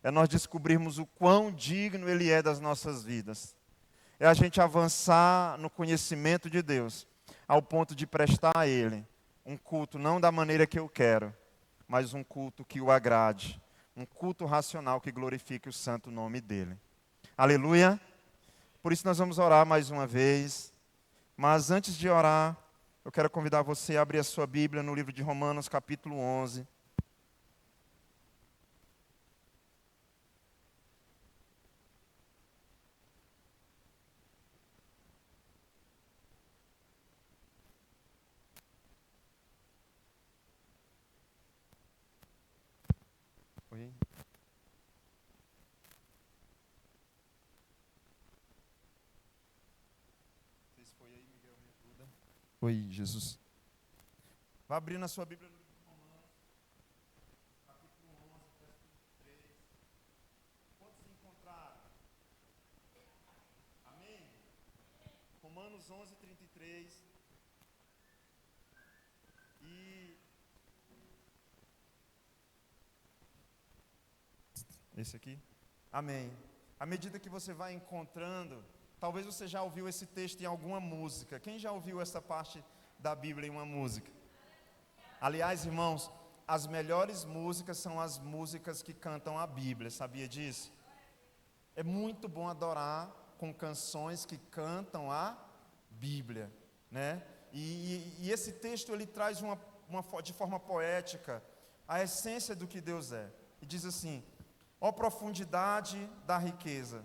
é nós descobrirmos o quão digno Ele é das nossas vidas. É a gente avançar no conhecimento de Deus, ao ponto de prestar a Ele um culto não da maneira que eu quero, mas um culto que o agrade, um culto racional que glorifique o santo nome dEle. Aleluia! Por isso nós vamos orar mais uma vez, mas antes de orar, eu quero convidar você a abrir a sua Bíblia no livro de Romanos, capítulo 11. Oi. Foi aí, Miguel, me ajuda. Oi, Jesus. Vá abrir na sua Bíblia no livro de Romanos, capítulo 11, verso 3. Quantos se encontraram? Amém? Romanos 11, 33. E esse aqui? Amém. À medida que você vai encontrando, talvez você já ouviu esse texto em alguma música. Quem já ouviu essa parte da Bíblia em uma música? Aliás, irmãos, as melhores músicas são as músicas que cantam a Bíblia, sabia disso? É muito bom adorar com canções que cantam a Bíblia, né? E esse texto ele traz de forma poética a essência do que Deus é. E diz assim: ó profundidade da riqueza,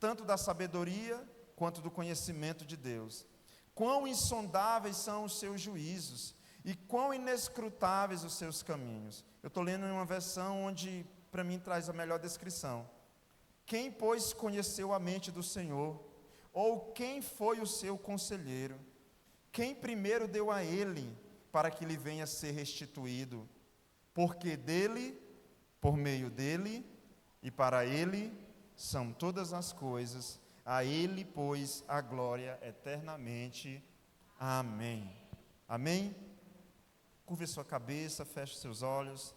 tanto da sabedoria quanto do conhecimento de Deus. Quão insondáveis são os seus juízos e quão inescrutáveis os seus caminhos. Eu estou lendo em uma versão onde, para mim, traz a melhor descrição. Quem, pois, conheceu a mente do Senhor? Ou quem foi o seu conselheiro? Quem primeiro deu a ele para que lhe venha a ser restituído? Porque dele, por meio dele e para ele são todas as coisas. A ele, pois, a glória eternamente. Amém. Amém? Curve sua cabeça, feche seus olhos.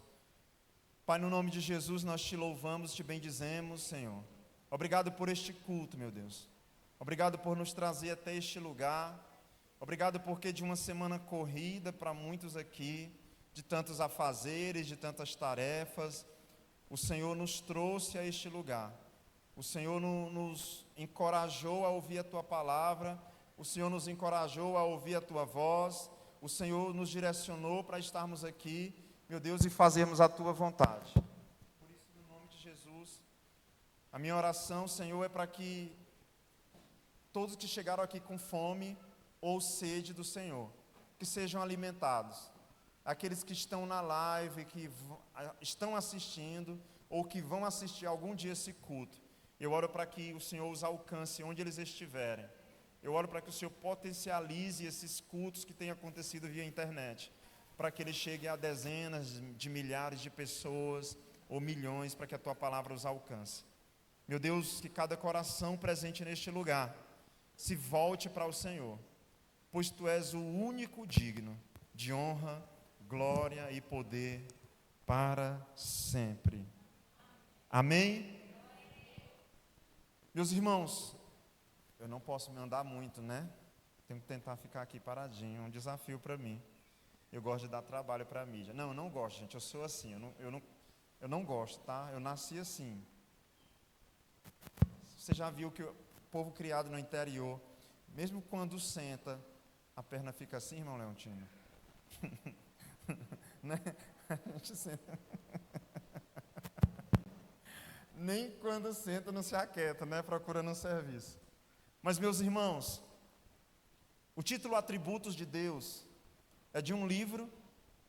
Pai, no nome de Jesus, nós te louvamos, te bendizemos, Senhor. Obrigado por este culto, meu Deus. Obrigado por nos trazer até este lugar. Obrigado porque de uma semana corrida para muitos aqui, de tantos afazeres, de tantas tarefas, o Senhor nos trouxe a este lugar. O Senhor nos encorajou a ouvir a Tua palavra. O Senhor nos encorajou a ouvir a Tua voz. O Senhor nos direcionou para estarmos aqui, meu Deus, e fazermos a Tua vontade. Por isso, no nome de Jesus, a minha oração, Senhor, é para que todos que chegaram aqui com fome ou sede do Senhor, que sejam alimentados. Aqueles que estão na live, que estão assistindo, ou que vão assistir algum dia esse culto, eu oro para que o Senhor os alcance onde eles estiverem. Eu oro para que o Senhor potencialize esses cultos que têm acontecido via internet, para que eles cheguem a dezenas de milhares de pessoas, ou milhões, para que a Tua palavra os alcance. Meu Deus, que cada coração presente neste lugar se volte para o Senhor, pois Tu és o único digno de honra, glória e poder para sempre. Amém? Meus irmãos, eu não posso me andar muito, né? Tenho que tentar ficar aqui paradinho, é um desafio para mim. Eu gosto de dar trabalho para a mídia. Não, eu não gosto, gente, eu sou assim, eu não gosto, tá? Eu nasci assim. Você já viu que o povo criado no interior, mesmo quando senta, a perna fica assim, irmão Leontino? Né? A gente senta. Nem quando senta não se aquieta, né? Procurando um serviço. Mas, meus irmãos, o título Atributos de Deus é de um livro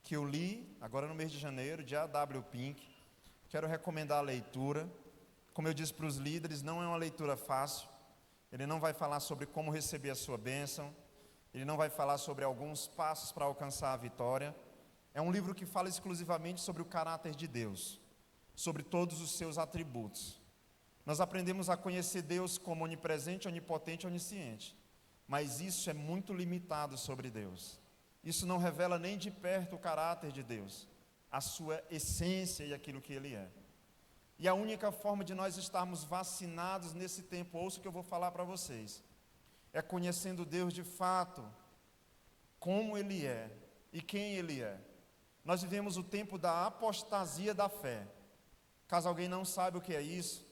que eu li, agora no mês de janeiro, de A.W. Pink. Quero recomendar a leitura. Como eu disse para os líderes, não é uma leitura fácil. Ele não vai falar sobre como receber a sua bênção. Ele não vai falar sobre alguns passos para alcançar a vitória. É um livro que fala exclusivamente sobre o caráter de Deus, sobre todos os seus atributos. Nós aprendemos a conhecer Deus como onipresente, onipotente, onisciente. Mas isso é muito limitado sobre Deus. Isso não revela nem de perto o caráter de Deus, a sua essência e aquilo que Ele é. E a única forma de nós estarmos vacinados nesse tempo, ouça o que eu vou falar para vocês, é conhecendo Deus de fato, como Ele é e quem Ele é. Nós vivemos o tempo da apostasia da fé. Caso alguém não saiba o que é isso,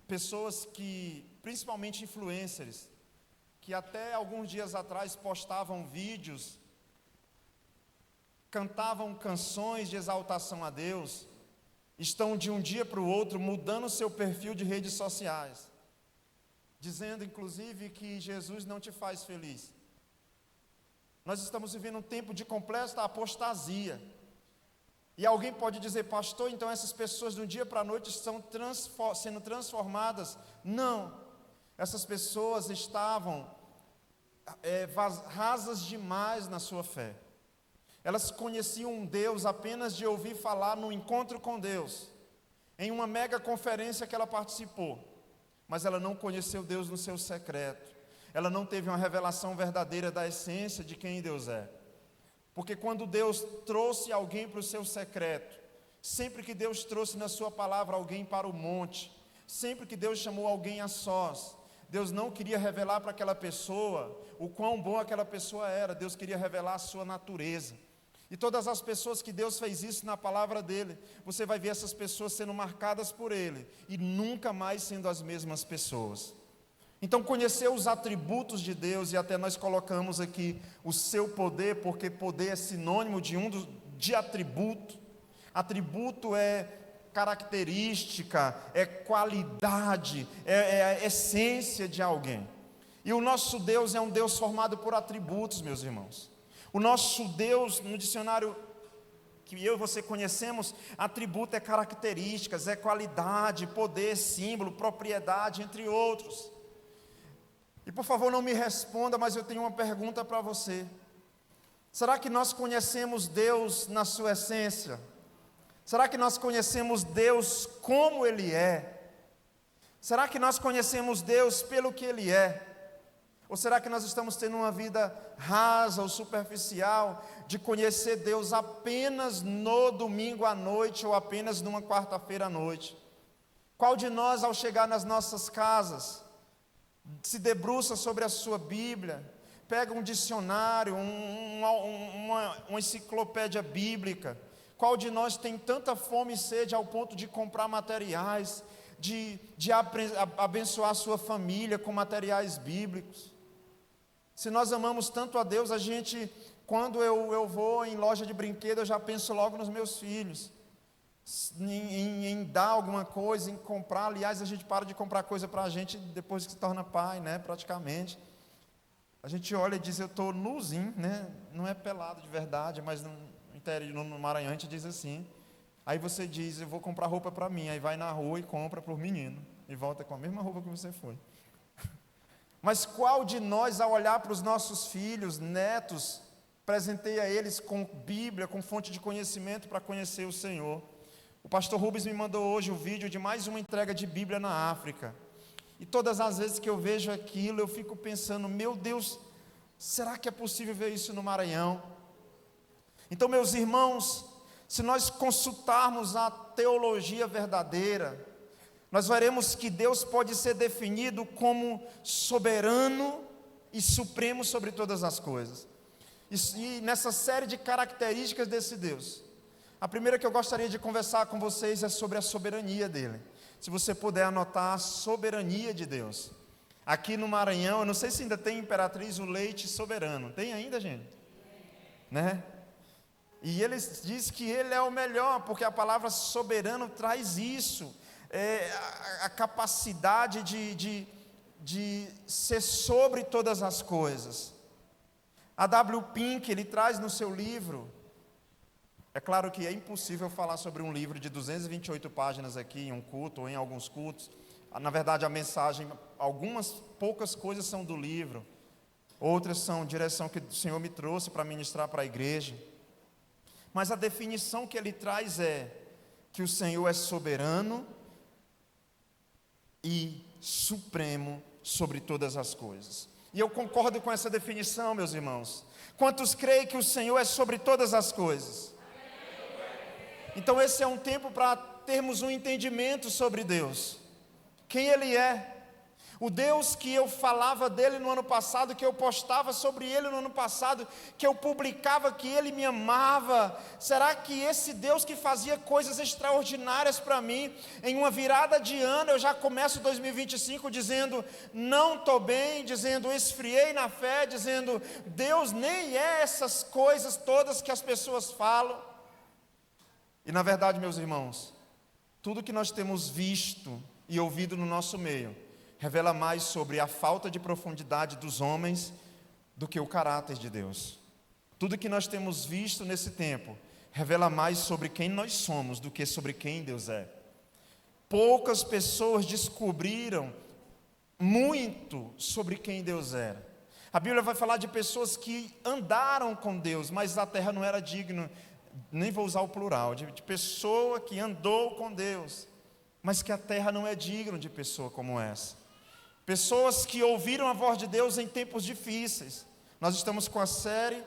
pessoas que, principalmente influencers, que até alguns dias atrás postavam vídeos, cantavam canções de exaltação a Deus, estão de um dia para o outro mudando o seu perfil de redes sociais, dizendo inclusive que Jesus não te faz feliz. Nós estamos vivendo um tempo de completa apostasia. E alguém pode dizer, pastor, então essas pessoas de um dia para a noite estão sendo transformadas? Não, essas pessoas estavam rasas demais na sua fé. Elas conheciam um Deus apenas de ouvir falar no encontro com Deus, em uma mega conferência que ela participou, mas ela não conheceu Deus no seu secreto, ela não teve uma revelação verdadeira da essência de quem Deus é. Porque quando Deus trouxe alguém para o seu secreto, sempre que Deus trouxe na sua palavra alguém para o monte, sempre que Deus chamou alguém a sós, Deus não queria revelar para aquela pessoa o quão bom aquela pessoa era, Deus queria revelar a sua natureza. E todas as pessoas que Deus fez isso na palavra dele, você vai ver essas pessoas sendo marcadas por ele e nunca mais sendo as mesmas pessoas. Então, conhecer os atributos de Deus, e até nós colocamos aqui o seu poder, porque poder é sinônimo de atributo. Atributo é característica, é qualidade, é a essência de alguém. E o nosso Deus é um Deus formado por atributos, meus irmãos. O nosso Deus, no dicionário que eu e você conhecemos, atributo é características, é qualidade, poder, símbolo, propriedade, entre outros. E por favor não me responda, mas eu tenho uma pergunta para você. Será que nós conhecemos Deus na sua essência? Será que nós conhecemos Deus como Ele é? Será que nós conhecemos Deus pelo que Ele é? Ou será que nós estamos tendo uma vida rasa ou superficial de conhecer Deus apenas no domingo à noite ou apenas numa quarta-feira à noite? Qual de nós, ao chegar nas nossas casas, se debruça sobre a sua Bíblia, pega um dicionário, uma enciclopédia bíblica? Qual de nós tem tanta fome e sede ao ponto de comprar materiais, de abençoar a sua família com materiais bíblicos? Se nós amamos tanto a Deus, a gente, quando eu vou em loja de brinquedo, eu já penso logo nos meus filhos, em dar alguma coisa, em comprar. Aliás, a gente para de comprar coisa para a gente depois que se torna pai, né, praticamente. A gente olha e diz, eu estou nuzinho, né, não é pelado de verdade, mas no Maranhão a gente diz assim. Aí você diz, eu vou comprar roupa para mim, aí vai na rua e compra para o menino, e volta com a mesma roupa que você foi. Mas qual de nós, ao olhar para os nossos filhos, netos, presenteia eles com Bíblia, com fonte de conhecimento para conhecer o Senhor? O pastor Rubens me mandou hoje o vídeo de mais uma entrega de Bíblia na África. E todas as vezes que eu vejo aquilo, eu fico pensando, meu Deus, será que é possível ver isso no Maranhão? Então, meus irmãos, se nós consultarmos a teologia verdadeira, nós veremos que Deus pode ser definido como soberano e supremo sobre todas as coisas. E nessa série de características desse Deus, a primeira que eu gostaria de conversar com vocês é sobre a soberania dele. Se você puder anotar a soberania de Deus. Aqui no Maranhão, eu não sei se ainda tem Imperatriz o leite soberano. Tem ainda, gente? Né? E ele diz que ele é o melhor, porque a palavra soberano traz isso. A capacidade de ser sobre todas as coisas. A W. Pink, ele traz no seu livro, é claro que é impossível falar sobre um livro de 228 páginas aqui em um culto ou em alguns cultos. Na verdade, a mensagem, algumas poucas coisas são do livro, outras são direção que o Senhor me trouxe para ministrar para a igreja. Mas a definição que ele traz é que o Senhor é soberano e supremo sobre todas as coisas. E eu concordo com essa definição, meus irmãos. Quantos creem que o Senhor é sobre todas as coisas? Então esse é um tempo para termos um entendimento sobre Deus, quem Ele é. O Deus que eu falava dele no ano passado, que eu postava sobre ele no ano passado, que eu publicava que ele me amava, será que esse Deus que fazia coisas extraordinárias para mim, em uma virada de ano, eu já começo 2025 dizendo, não estou bem, dizendo, esfriei na fé, dizendo, Deus nem é essas coisas todas que as pessoas falam. E na verdade, meus irmãos, tudo que nós temos visto e ouvido no nosso meio, revela mais sobre a falta de profundidade dos homens do que o caráter de Deus. Tudo que nós temos visto nesse tempo revela mais sobre quem nós somos do que sobre quem Deus é. Poucas pessoas descobriram muito sobre quem Deus era. A Bíblia vai falar de pessoas que andaram com Deus, mas a terra não era digna, nem vou usar o plural, de pessoa que andou com Deus, mas que a terra não é digna de pessoa como essa. Pessoas que ouviram a voz de Deus em tempos difíceis. Nós estamos com a série,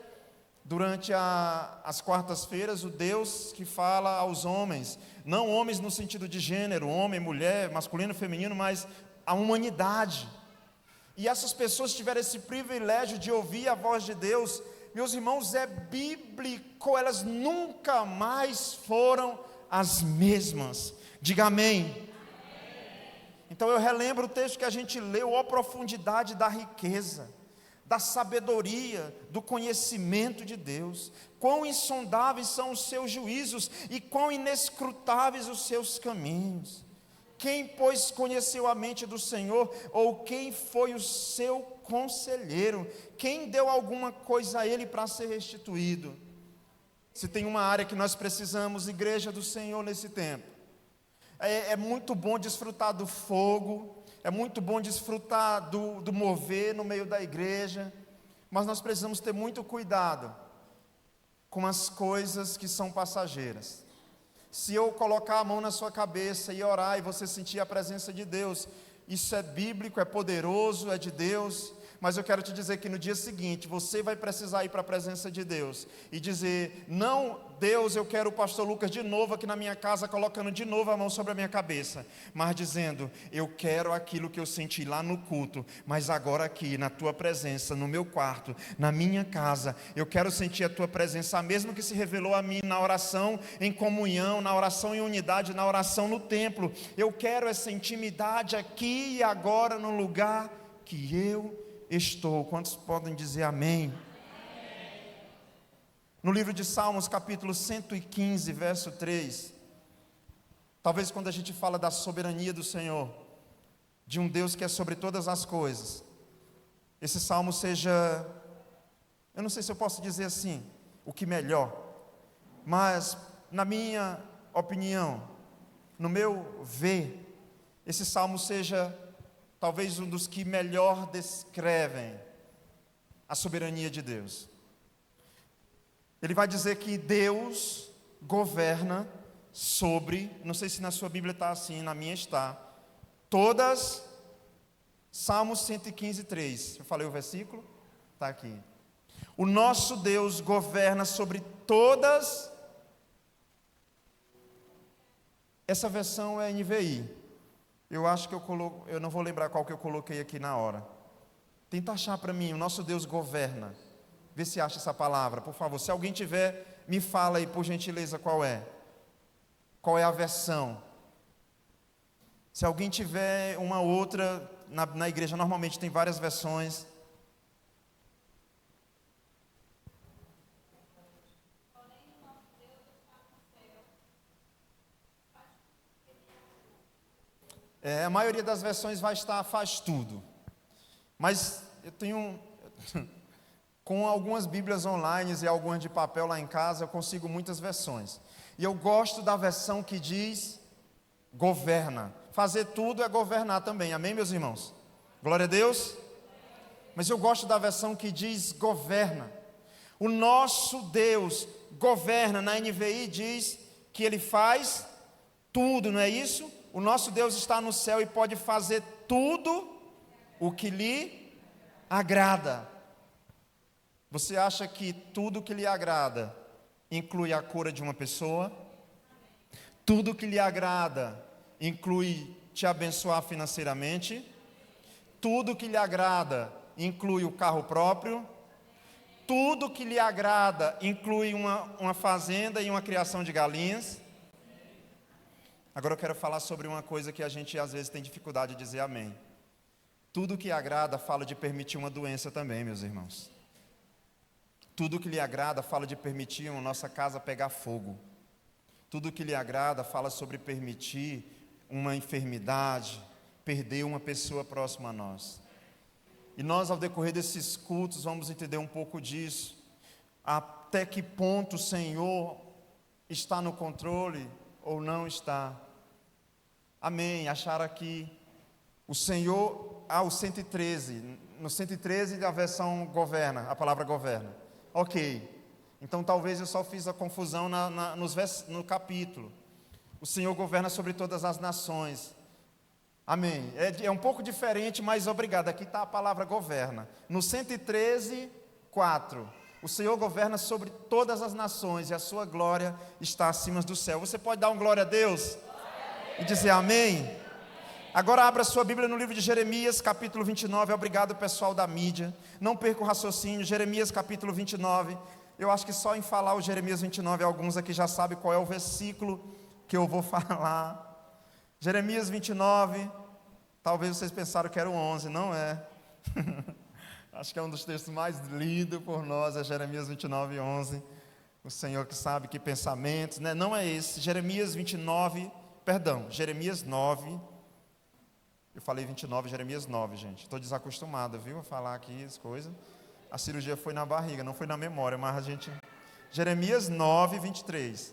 durante as quartas-feiras, o Deus que fala aos homens. Não homens no sentido de gênero, homem, mulher, masculino, feminino, mas a humanidade. E essas pessoas tiveram esse privilégio de ouvir a voz de Deus. Meus irmãos, é bíblico, elas nunca mais foram as mesmas. Diga amém. Então eu relembro o texto que a gente leu, a profundidade da riqueza, da sabedoria, do conhecimento de Deus, quão insondáveis são os seus juízos e quão inescrutáveis os seus caminhos. Quem, pois, conheceu a mente do Senhor, ou quem foi o seu conselheiro? Quem deu alguma coisa a ele para ser restituído? Se tem uma área que nós precisamos, igreja do Senhor, nesse tempo, é muito bom desfrutar do fogo, é muito bom desfrutar do mover no meio da igreja, mas nós precisamos ter muito cuidado com as coisas que são passageiras. Se eu colocar a mão na sua cabeça e orar e você sentir a presença de Deus, isso é bíblico, é poderoso, é de Deus, mas eu quero te dizer que no dia seguinte, você vai precisar ir para a presença de Deus e dizer, não, Deus, eu quero o pastor Lucas de novo aqui na minha casa, colocando de novo a mão sobre a minha cabeça, mas dizendo, eu quero aquilo que eu senti lá no culto, mas agora aqui, na tua presença, no meu quarto, na minha casa, eu quero sentir a tua presença, a mesma que se revelou a mim na oração em comunhão, na oração em unidade, na oração no templo. Eu quero essa intimidade aqui e agora, no lugar que eu estou. Quantos podem dizer amém? No livro de Salmos, capítulo 115, verso 3, talvez quando a gente fala da soberania do Senhor, de um Deus que é sobre todas as coisas, esse salmo seja, eu não sei se eu posso dizer assim, o que melhor, mas na minha opinião, no meu ver, esse salmo seja talvez um dos que melhor descrevem a soberania de Deus. Ele vai dizer que Deus governa sobre, não sei se na sua Bíblia está assim, na minha está, todas, Salmos 115, 3. Eu falei o versículo? Está aqui. O nosso Deus governa sobre todas, essa versão é NVI. Eu acho que eu não vou lembrar qual que eu coloquei aqui na hora. Tenta achar para mim, o nosso Deus governa. Vê se acha essa palavra, por favor. Se alguém tiver, me fala aí, por gentileza, qual é. Qual é a versão? Se alguém tiver uma outra, na igreja normalmente tem várias versões. A maioria das versões vai estar faz tudo. Mas eu tenho com algumas Bíblias online e algumas de papel lá em casa, eu consigo muitas versões. E eu gosto da versão que diz governa. Fazer tudo é governar também. Amém, meus irmãos? Glória a Deus. Mas eu gosto da versão que diz governa. O nosso Deus governa. Na NVI diz que Ele faz tudo, não é isso? O nosso Deus está no céu e pode fazer tudo o que lhe agrada. Você acha que tudo que lhe agrada inclui a cura de uma pessoa? Tudo que lhe agrada inclui te abençoar financeiramente. Tudo que lhe agrada inclui o carro próprio. Tudo que lhe agrada inclui uma fazenda e uma criação de galinhas. Agora eu quero falar sobre uma coisa que a gente às vezes tem dificuldade de dizer amém. Tudo que agrada fala de permitir uma doença também, meus irmãos. Tudo que lhe agrada fala de permitir a nossa casa pegar fogo. Tudo que lhe agrada fala sobre permitir uma enfermidade, perder uma pessoa próxima a nós. E nós, ao decorrer desses cultos, vamos entender um pouco disso. Até que ponto o Senhor está no controle ou não está. Amém. Acharam aqui o Senhor, o 113. No 113 a versão governa, a palavra governa. Ok. Então talvez eu só fiz a confusão no capítulo. O Senhor governa sobre todas as nações. Amém. É um pouco diferente, mas obrigado. Aqui está a palavra governa. No 113, 4. O Senhor governa sobre todas as nações e a sua glória está acima do céu. Você pode dar um glória a Deus? E dizer amém? Agora abra sua Bíblia no livro de Jeremias, capítulo 29. Obrigado, pessoal da mídia. Não perca o raciocínio. Jeremias, capítulo 29. Eu acho que só em falar o Jeremias 29, alguns aqui já sabem qual é o versículo que eu vou falar. Jeremias 29, talvez vocês pensaram que era o 11, não é? Acho que é um dos textos mais lidos por nós, é Jeremias 29, 11. O Senhor que sabe que pensamentos, né? Não é esse, Jeremias 29, Jeremias 9. Eu falei 29, Jeremias 9, gente. Estou desacostumado, viu, a falar aqui as coisas. A cirurgia foi na barriga, não foi na memória, mas a gente... Jeremias 9, 23.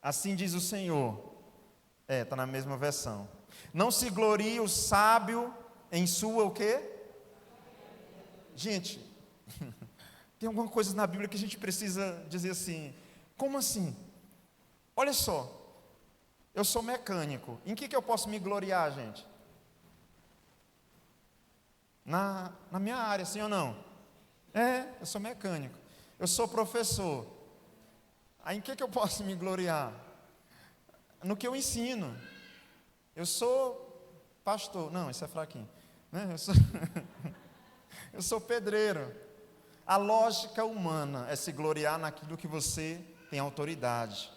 Assim diz o Senhor. Está na mesma versão. Não se glorie o sábio em sua o quê? Gente, tem algumas coisas na Bíblia que a gente precisa dizer assim. Como assim? Olha só. Eu sou mecânico. Em que eu posso me gloriar, gente? Na minha área, sim ou não? Eu sou mecânico. Eu sou professor. Aí em que eu posso me gloriar? No que eu ensino. Eu sou pastor. Não, isso é fraquinho. Né? Eu sou pedreiro. A lógica humana é se gloriar naquilo que você tem autoridade,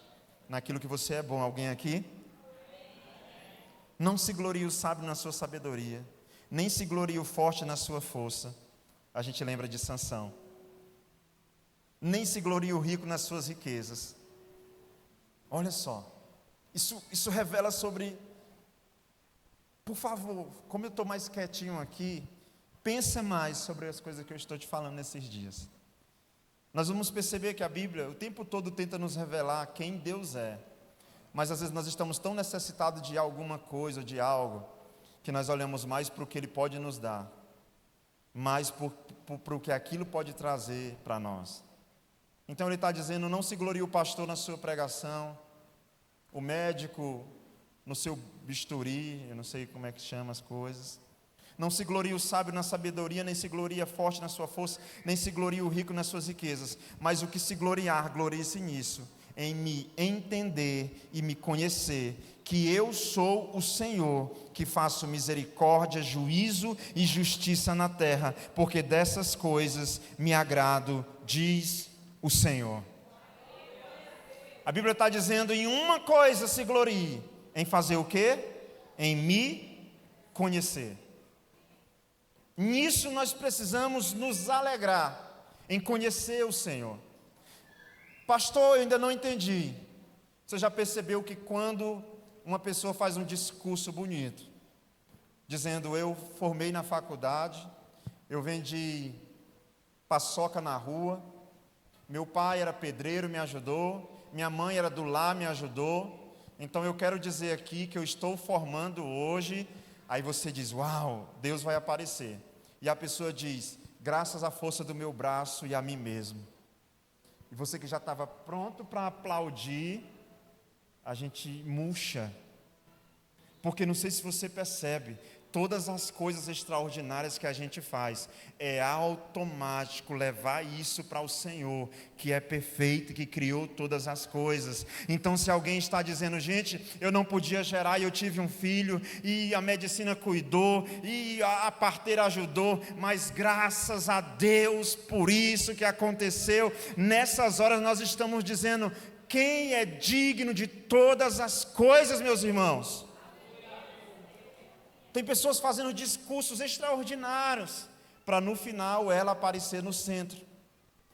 naquilo que você é bom. Alguém aqui? Não se glorie o sábio na sua sabedoria, nem se glorie o forte na sua força. A gente lembra de Sansão. Nem se glorie o rico nas suas riquezas. Olha só, isso revela sobre... Por favor, como eu estou mais quietinho aqui, pensa mais sobre as coisas que eu estou te falando nesses dias. Nós vamos perceber que a Bíblia o tempo todo tenta nos revelar quem Deus é. Mas às vezes nós estamos tão necessitados de alguma coisa, de algo, que nós olhamos mais para o que Ele pode nos dar, mais para o que aquilo pode trazer para nós. Então ele está dizendo, não se glorie o pastor na sua pregação, o médico no seu bisturi, eu não sei como é que chama as coisas. Não se glorie o sábio na sabedoria, nem se glorie forte na sua força, nem se glorie o rico nas suas riquezas. Mas o que se gloriar, glorie-se nisso, em me entender e me conhecer, que eu sou o Senhor, que faço misericórdia, juízo e justiça na terra, porque dessas coisas me agrado, diz o Senhor. A Bíblia está dizendo, em uma coisa se glorie, em fazer o quê? Em me conhecer. Nisso nós precisamos nos alegrar, em conhecer o Senhor. Pastor, eu ainda não entendi. Você já percebeu que quando uma pessoa faz um discurso bonito, dizendo, eu formei na faculdade, eu vendi paçoca na rua, meu pai era pedreiro, me ajudou, minha mãe era do lar, me ajudou, então eu quero dizer aqui que eu estou formando hoje. Aí você diz, uau, Deus vai aparecer. E a pessoa diz, graças à força do meu braço e a mim mesmo. E você que já estava pronto para aplaudir, a gente murcha. Porque não sei se você percebe, todas as coisas extraordinárias que a gente faz, é automático levar isso para o Senhor, que é perfeito, que criou todas as coisas. Então, se alguém está dizendo, gente, eu não podia gerar e eu tive um filho, e a medicina cuidou, e a parteira ajudou, mas graças a Deus por isso que aconteceu, nessas horas nós estamos dizendo, quem é digno de todas as coisas, meus irmãos? Tem pessoas fazendo discursos extraordinários, para no final ela aparecer no centro.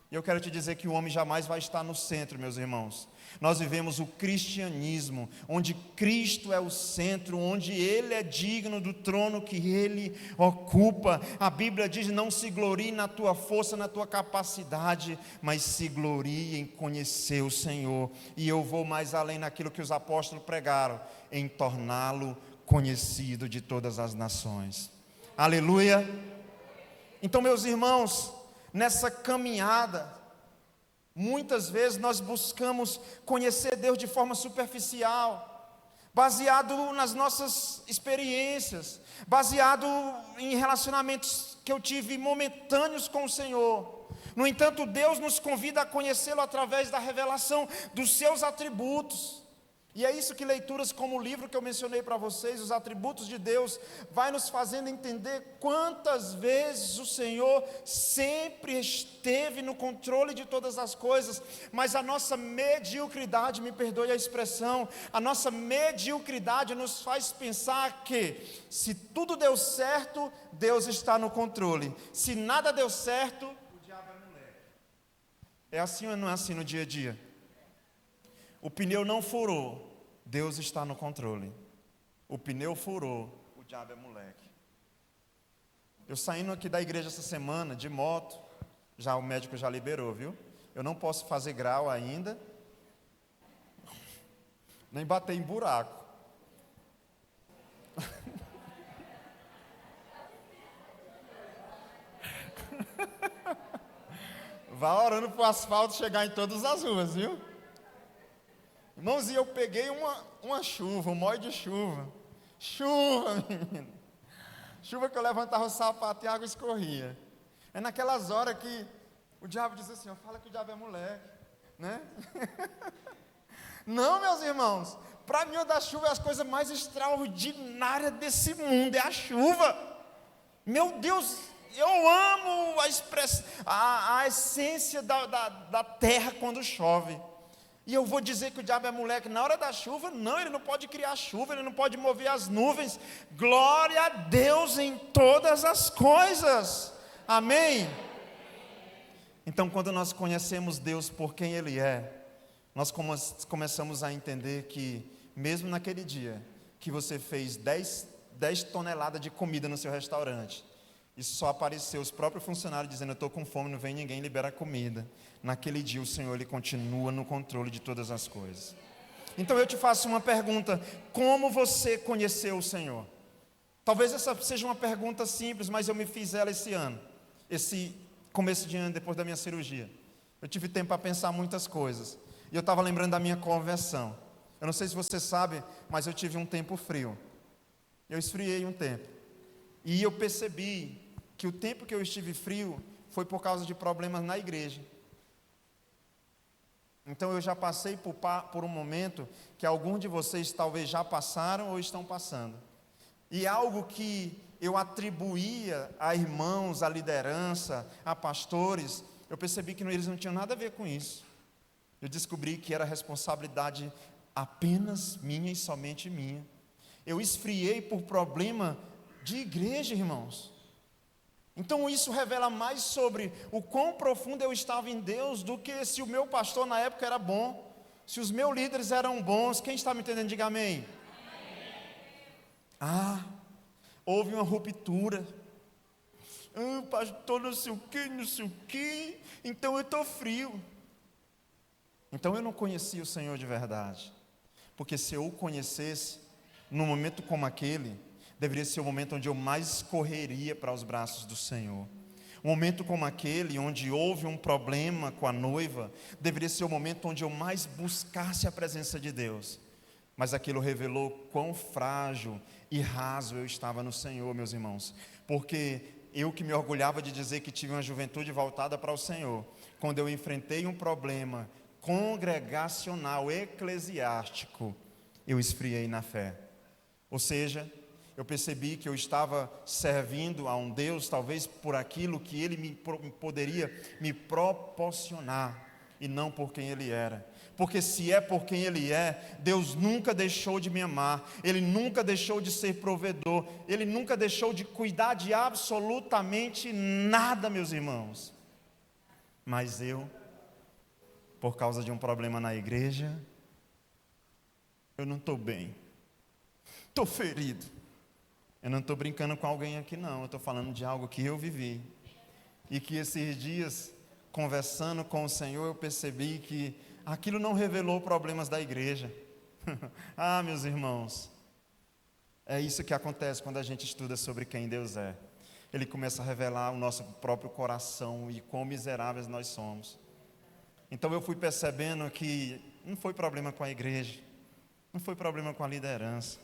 E eu quero te dizer que o homem jamais vai estar no centro, meus irmãos. Nós vivemos o cristianismo, onde Cristo é o centro, onde Ele é digno do trono que Ele ocupa. A Bíblia diz, não se glorie na tua força, na tua capacidade, mas se glorie em conhecer o Senhor. E eu vou mais além naquilo que os apóstolos pregaram, em torná-lo conhecido de todas as nações. Aleluia! Então, meus irmãos, nessa caminhada, muitas vezes nós buscamos conhecer Deus de forma superficial, baseado nas nossas experiências, baseado em relacionamentos que eu tive momentâneos com o Senhor. No entanto, Deus nos convida a conhecê-lo através da revelação dos seus atributos. E é isso que leituras como o livro que eu mencionei para vocês, os atributos de Deus, vai nos fazendo entender quantas vezes o Senhor sempre esteve no controle de todas as coisas, mas a nossa mediocridade, me perdoe a expressão, a nossa mediocridade nos faz pensar que se tudo deu certo, Deus está no controle, se nada deu certo, o diabo é moleque. É assim ou não é assim no dia a dia? O pneu não furou, Deus está no controle. O pneu furou, o diabo é moleque. Eu saindo aqui da igreja essa semana, de moto, já o médico já liberou, viu? Eu não posso fazer grau ainda, nem bater em buraco. Vá orando para o asfalto chegar em todas as ruas, viu? Irmãos, e eu peguei uma chuva, um molho de chuva. Chuva, menino. Chuva que eu levantava o sapato e a água escorria. É naquelas horas que o diabo diz assim, fala que o diabo é moleque, né? Não, meus irmãos, para mim o da chuva é as coisas mais extraordinárias desse mundo, é a chuva. Meu Deus, eu amo a essência da terra quando chove. E eu vou dizer que o diabo é moleque na hora da chuva? Não, ele não pode criar chuva, ele não pode mover as nuvens. Glória a Deus em todas as coisas. Amém? Então, quando nós conhecemos Deus por quem Ele é, nós começamos a entender que, mesmo naquele dia, que você fez 10 toneladas de comida no seu restaurante, e só apareceu os próprios funcionários dizendo, eu estou com fome, não vem ninguém, libera comida. Naquele dia o Senhor, Ele continua no controle de todas as coisas. Então eu te faço uma pergunta, como você conheceu o Senhor? Talvez essa seja uma pergunta simples, mas eu me fiz ela esse ano, esse começo de ano, depois da minha cirurgia. Eu tive tempo para pensar muitas coisas, e eu estava lembrando da minha conversão. Eu não sei se você sabe, mas eu tive um tempo frio, eu esfriei um tempo, e eu percebi que o tempo que eu estive frio foi por causa de problemas na igreja. Então eu já passei por um momento que alguns de vocês talvez já passaram ou estão passando. E algo que eu atribuía a irmãos, a liderança, a pastores, eu percebi que eles não tinham nada a ver com isso. Eu descobri que era responsabilidade apenas minha e somente minha. Eu esfriei por problema de igreja, irmãos. Então isso revela mais sobre o quão profundo eu estava em Deus do que se o meu pastor na época era bom, se os meus líderes eram bons. Quem está me entendendo, diga amém. Houve uma ruptura. Pastor, não sei o que, então eu estou frio. Então eu não conhecia o Senhor de verdade, porque se eu o conhecesse, num momento como aquele, deveria ser o momento onde eu mais correria para os braços do Senhor. Um momento como aquele, onde houve um problema com a noiva, deveria ser o momento onde eu mais buscasse a presença de Deus. Mas aquilo revelou quão frágil e raso eu estava no Senhor, meus irmãos. Porque eu que me orgulhava de dizer que tive uma juventude voltada para o Senhor, quando eu enfrentei um problema congregacional, eclesiástico, eu esfriei na fé. Ou seja, eu percebi que eu estava servindo a um Deus, talvez por aquilo que Ele poderia me proporcionar, e não por quem Ele era. Porque se é por quem Ele é, Deus nunca deixou de me amar, Ele nunca deixou de ser provedor, Ele nunca deixou de cuidar de absolutamente nada, meus irmãos. Mas eu, por causa de um problema na igreja, eu não estou bem, estou ferido. Eu não estou brincando com alguém aqui não, eu estou falando de algo que eu vivi. E que esses dias, conversando com o Senhor, eu percebi que aquilo não revelou problemas da igreja. Ah, meus irmãos, é isso que acontece quando a gente estuda sobre quem Deus é. Ele começa a revelar o nosso próprio coração e quão miseráveis nós somos. Então eu fui percebendo que não foi problema com a igreja, não foi problema com a liderança.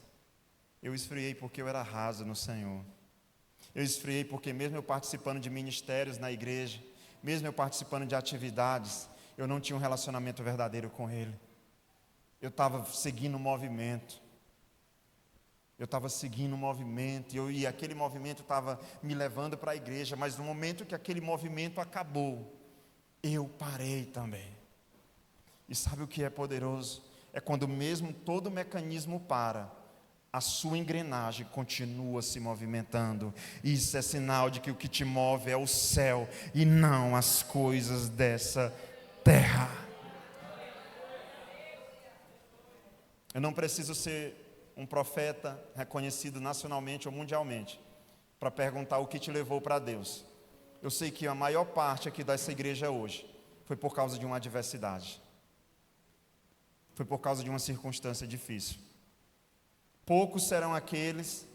Eu esfriei porque eu era raso no Senhor. Eu esfriei porque mesmo eu participando de ministérios na igreja, mesmo eu participando de atividades, eu não tinha um relacionamento verdadeiro com Ele. Eu estava seguindo o movimento. E aquele movimento estava me levando para a igreja, mas no momento que aquele movimento acabou, eu parei também. E sabe o que é poderoso? É quando mesmo todo o mecanismo para, a sua engrenagem continua se movimentando. Isso é sinal de que o que te move é o céu e não as coisas dessa terra. Eu não preciso ser um profeta reconhecido nacionalmente ou mundialmente para perguntar o que te levou para Deus. Eu sei que a maior parte aqui dessa igreja hoje foi por causa de uma adversidade. Foi por causa de uma circunstância difícil. Poucos serão aqueles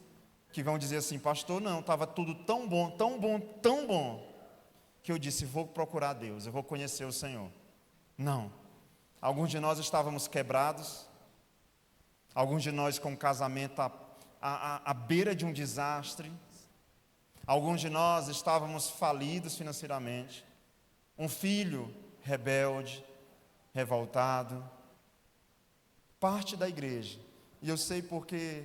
que vão dizer assim: pastor, não, estava tudo tão bom, tão bom, tão bom, que eu disse, vou procurar Deus, eu vou conhecer o Senhor. Não. Alguns de nós estávamos quebrados, alguns de nós com um casamento à beira de um desastre, alguns de nós estávamos falidos financeiramente, um filho rebelde, revoltado, parte da igreja. E eu sei porque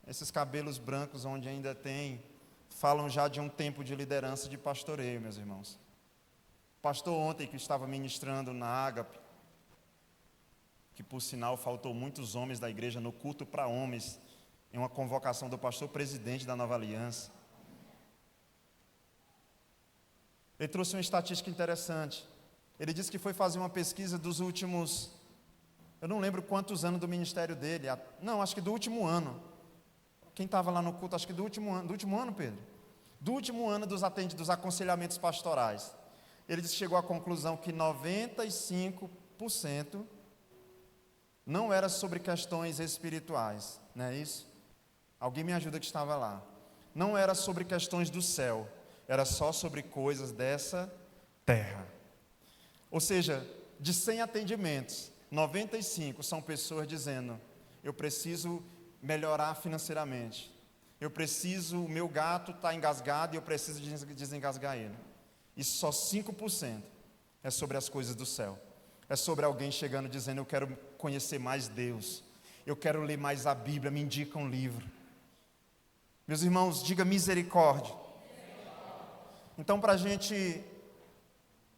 esses cabelos brancos onde ainda tem, falam já de um tempo de liderança de pastoreio, meus irmãos. O pastor ontem que estava ministrando na Ágape, que por sinal faltou muitos homens da igreja no culto para homens, em uma convocação do pastor presidente da Nova Aliança. Ele trouxe uma estatística interessante. Ele disse que foi fazer uma pesquisa dos últimos, eu não lembro quantos anos do ministério dele, não, acho que do último ano. Quem estava lá no culto, acho que do último ano, Pedro? Do último ano dos aconselhamentos pastorais. Ele disse que chegou à conclusão que 95% não era sobre questões espirituais, não é isso? Alguém me ajuda que estava lá. Não era sobre questões do céu, era só sobre coisas dessa terra. Ou seja, de 100 atendimentos, 95 são pessoas dizendo: eu preciso melhorar financeiramente, o meu gato está engasgado e eu preciso desengasgar ele. E só 5% é sobre as coisas do céu. É sobre alguém chegando dizendo: eu quero conhecer mais Deus, eu quero ler mais a Bíblia, me indica um livro. Meus irmãos, diga misericórdia. Então, para a gente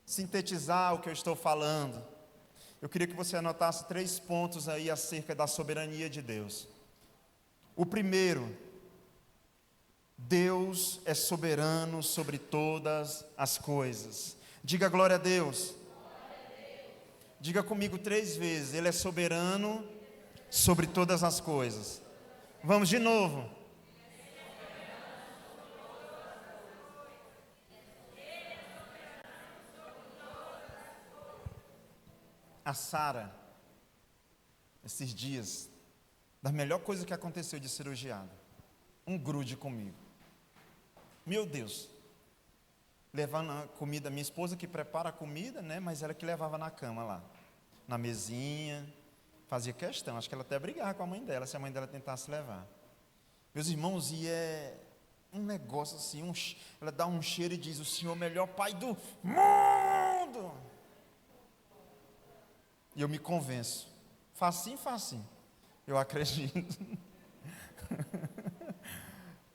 sintetizar o que eu estou falando, eu queria que você anotasse 3 pontos aí acerca da soberania de Deus. O primeiro: Deus é soberano sobre todas as coisas. Diga glória a Deus. Diga comigo 3 vezes: Ele é soberano sobre todas as coisas. Vamos de novo. A Sara, esses dias, da melhor coisa que aconteceu de cirurgiada, um grude comigo. Meu Deus, levando a comida, minha esposa que prepara a comida, né? Mas ela que levava na cama lá, na mesinha, Fazia questão, acho que ela até brigava com a mãe dela, se a mãe dela tentasse levar. Meus irmãos, e é um negócio assim, ela dá um cheiro e diz: o Senhor é o melhor pai do mundo. E eu me convenço, facinho, facinho, eu acredito.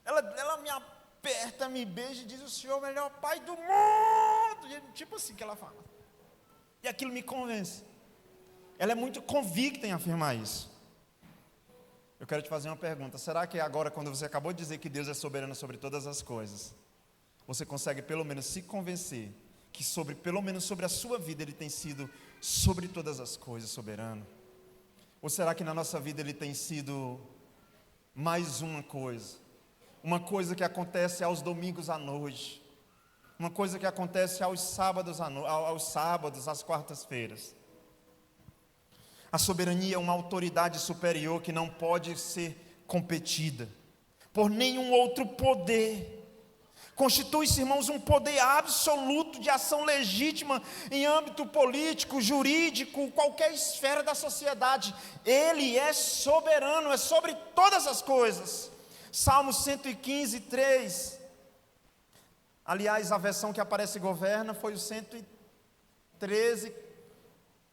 Ela me aperta, me beija e diz: o Senhor é o melhor pai do mundo. E tipo assim que ela fala. E aquilo me convence. Ela é muito convicta em afirmar isso. Eu quero te fazer uma pergunta: será que agora, quando você acabou de dizer que Deus é soberano sobre todas as coisas, você consegue pelo menos se convencer que pelo menos sobre a sua vida Ele tem sido sobre todas as coisas soberano? Ou será que na nossa vida Ele tem sido mais uma coisa que acontece aos domingos à noite, uma coisa que acontece aos sábados, às quartas-feiras? A soberania é uma autoridade superior que não pode ser competida por nenhum outro poder. Constitui-se, irmãos, um poder absoluto de ação legítima em âmbito político, jurídico, qualquer esfera da sociedade. Ele é soberano, é sobre todas as coisas. Salmo 115, 3. Aliás, a versão que aparece governa foi o 113,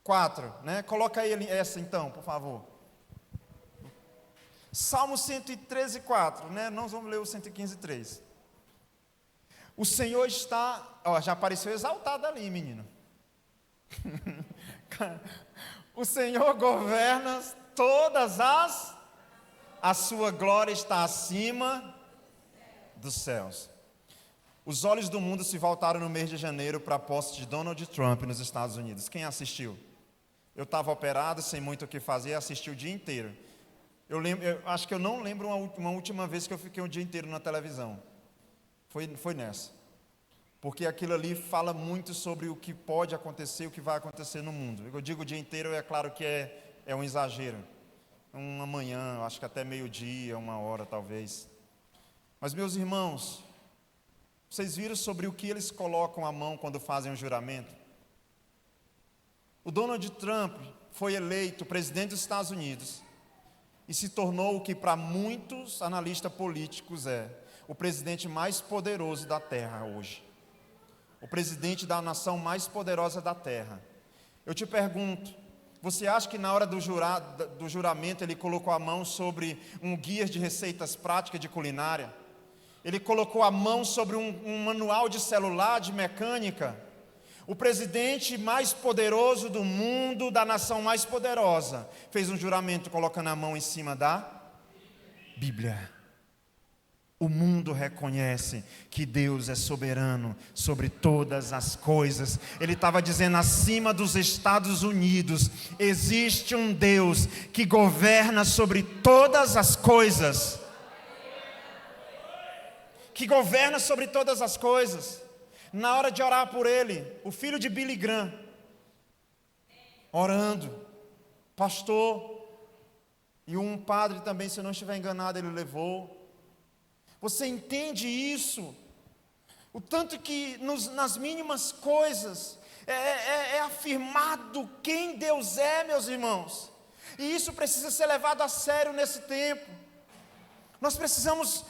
4, né? Coloca aí essa então, por favor. Salmo 113, 4, né? Nós vamos ler o 115, 3. O Senhor está, já apareceu exaltado ali, menino. O Senhor governa todas a sua glória está acima dos céus. Os olhos do mundo se voltaram no mês de janeiro para a posse de Donald Trump nos Estados Unidos. Quem assistiu? Eu estava operado, sem muito o que fazer, assisti o dia inteiro. Eu acho que eu não lembro uma última vez que eu fiquei um dia inteiro na televisão. Foi nessa. Porque aquilo ali fala muito sobre o que pode acontecer, o que vai acontecer no mundo. Eu digo o dia inteiro, é claro que é um exagero. Uma manhã, acho que até meio-dia, 1 hora talvez. Mas meus irmãos, vocês viram sobre o que eles colocam a mão quando fazem um juramento? O Donald Trump foi eleito presidente dos Estados Unidos e se tornou o que para muitos analistas políticos é o presidente mais poderoso da terra hoje. O presidente da nação mais poderosa da terra. Eu te pergunto, você acha que na hora do juramento ele colocou a mão sobre um guia de receitas práticas de culinária? Ele colocou a mão sobre um manual de celular, de mecânica? O presidente mais poderoso do mundo, da nação mais poderosa, fez um juramento colocando a mão em cima da Bíblia. O mundo reconhece que Deus é soberano sobre todas as coisas. Ele estava dizendo: acima dos Estados Unidos existe um Deus que governa sobre todas as coisas. Que governa sobre todas as coisas. Na hora de orar por ele, o filho de Billy Graham, orando, pastor, e um padre também, se eu não estiver enganado, ele levou. Você entende isso? O tanto que nas mínimas coisas é afirmado quem Deus é, meus irmãos. E isso precisa ser levado a sério nesse tempo. Nós precisamos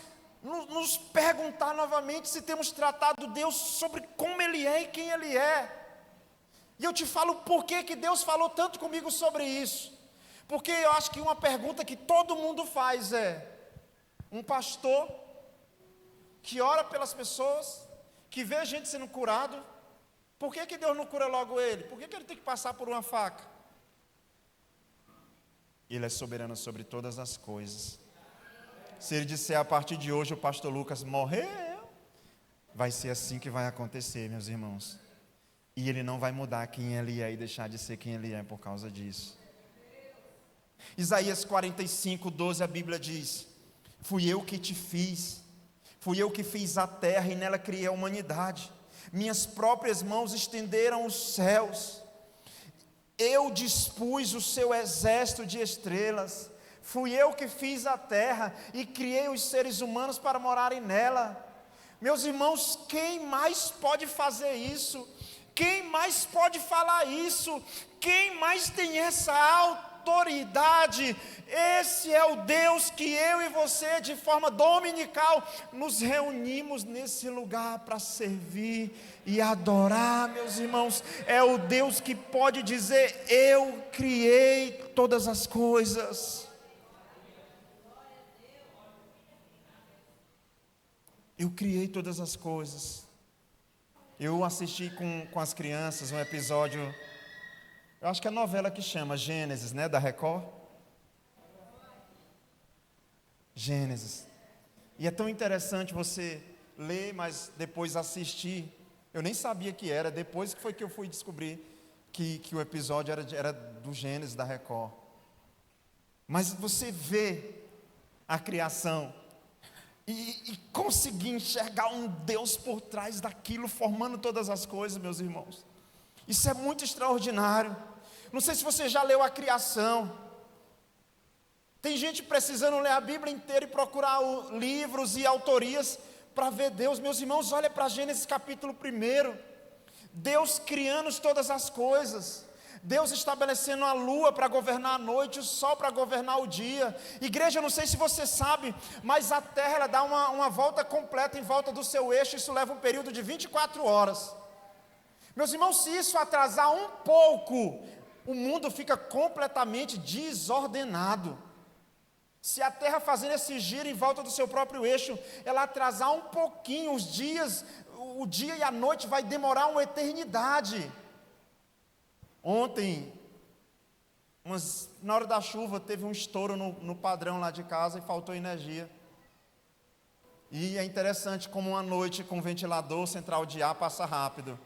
nos perguntar novamente se temos tratado Deus sobre como Ele é e quem Ele é. E eu te falo por que Deus falou tanto comigo sobre isso. Porque eu acho que uma pergunta que todo mundo faz é: um pastor que ora pelas pessoas, que vê gente sendo curado, por que Deus não cura logo ele? Por que ele tem que passar por uma faca? Ele é soberano sobre todas as coisas. Se ele disser a partir de hoje o pastor Lucas morreu, vai ser assim que vai acontecer, meus irmãos. E ele não vai mudar quem ele é e deixar de ser quem ele é por causa disso. Isaías 45, 12, a Bíblia diz: fui eu que te fiz, fui eu que fiz a terra e nela criei a humanidade. Minhas próprias mãos estenderam os céus. Eu dispus o seu exército de estrelas. Fui eu que fiz a terra e criei os seres humanos para morarem nela. Meus irmãos, quem mais pode fazer isso? Quem mais pode falar isso? Quem mais tem essa autoridade. Esse é o Deus que eu e você, de forma dominical, nos reunimos nesse lugar para servir e adorar, meus irmãos. É o Deus que pode dizer: eu criei todas as coisas. Eu criei todas as coisas. Eu assisti com as crianças um episódio, eu acho que é a novela que chama Gênesis, né, da Record. Gênesis. E é tão interessante você ler, mas depois assistir. Eu nem sabia que era, depois que foi que eu fui descobrir que o episódio era do Gênesis, da Record. Mas você vê a criação e conseguir enxergar um Deus por trás daquilo, formando todas as coisas, meus irmãos. Isso é muito extraordinário. Não sei se você já leu a criação. Tem gente precisando ler a Bíblia inteira e procurar livros e autorias para ver Deus. Meus irmãos, olha para Gênesis capítulo 1. Deus criando todas as coisas. Deus estabelecendo a lua para governar a noite, o sol para governar o dia. Igreja, não sei se você sabe, mas a terra ela dá uma volta completa em volta do seu eixo. Isso leva um período de 24 horas. Meus irmãos, se isso atrasar um pouco, o mundo fica completamente desordenado. Se a terra fazendo esse giro em volta do seu próprio eixo, ela atrasar um pouquinho os dias, o dia e a noite vai demorar uma eternidade. Ontem, na hora da chuva, teve um estouro no padrão lá de casa e faltou energia. E é interessante como uma noite com ventilador central de ar passa rápido.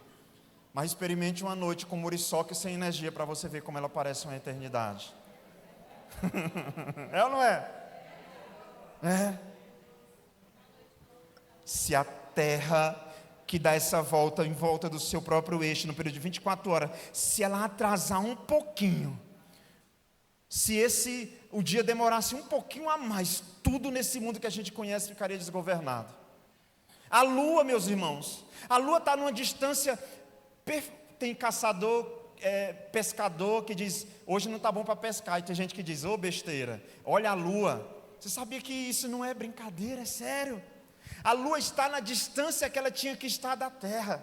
Mas experimente uma noite com muriçoca e sem energia para você ver como ela parece uma eternidade. É ou não é? É. Se a terra que dá essa volta em volta do seu próprio eixo no período de 24 horas, se ela atrasar um pouquinho, se o dia demorasse um pouquinho a mais, tudo nesse mundo que a gente conhece ficaria desgovernado. A lua, meus irmãos, a lua está numa distância, tem caçador, pescador que diz, hoje não está bom para pescar, e tem gente que diz, ô besteira, olha a lua. Você sabia que isso não é brincadeira, é sério? A lua está na distância que ela tinha que estar da terra.